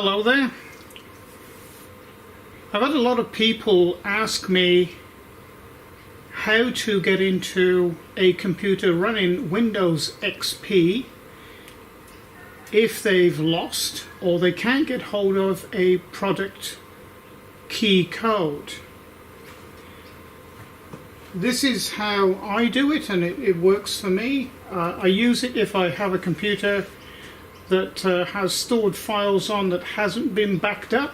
Hello there. I've had a lot of people ask me how to get into a computer running Windows XP if they've lost or they can't get hold of a product key code. This is how I do it, and it works for me. I use it if I have a computer that has stored files on that hasn't been backed up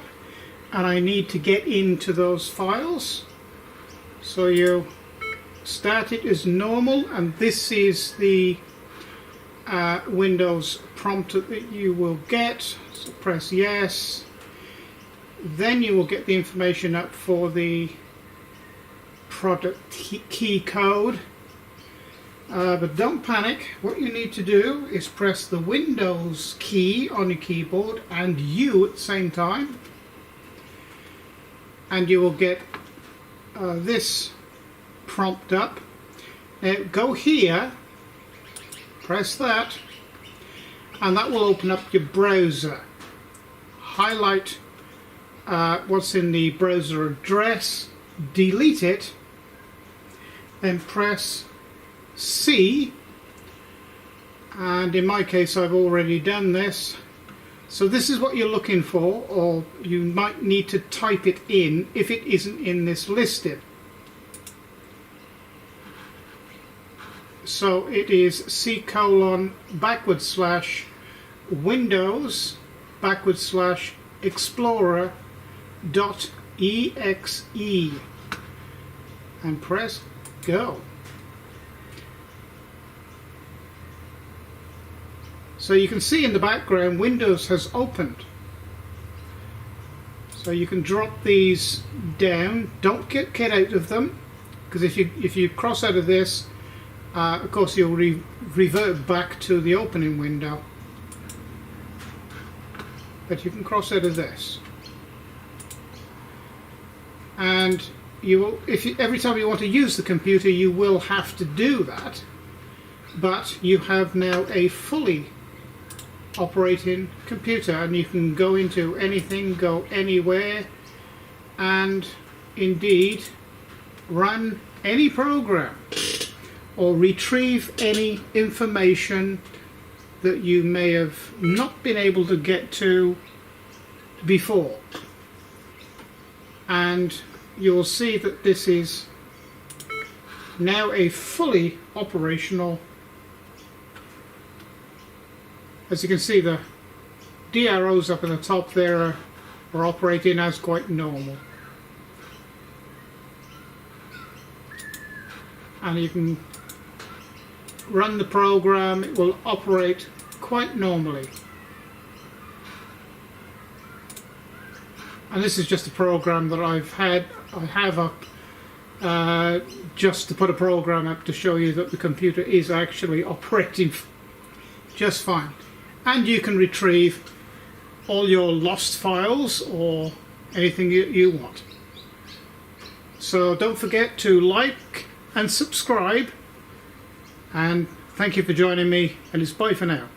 and I need to get into those files. So you start it as normal, and this is the Windows prompt that you will get. So press yes, then you will get the information up for the product key code. But don't panic. What you need to do is press the Windows key on your keyboard and U at the same time, and you will get this prompt up. Now go here, press that, and that will open up your browser. Highlight what's in the browser address, delete it, then press C, and in my case I've already done this. So this is what you're looking for, or you might need to type it in if it isn't in this listed. So it is C://Windows/Explorer.exe and press go. So you can see in the background Windows has opened. So you can drop these down. Don't get out of them, because if you cross out of this, of course you'll revert back to the opening window. But you can cross out of this, and you will, every time you want to use the computer, you will have to do that. But you have now a fully operating computer, and you can go into anything, go anywhere, and indeed run any program or retrieve any information that you may have not been able to get to before. And you'll see that this is now a fully operational. As you can see, the DROs up in the top there are operating as quite normal. And you can run the program, it will operate quite normally. And this is just a program that I have up just to put a program up to show you that the computer is actually operating just fine. And you can retrieve all your lost files or anything you want. So don't forget to like and subscribe, and thank you for joining me, and it's bye for now.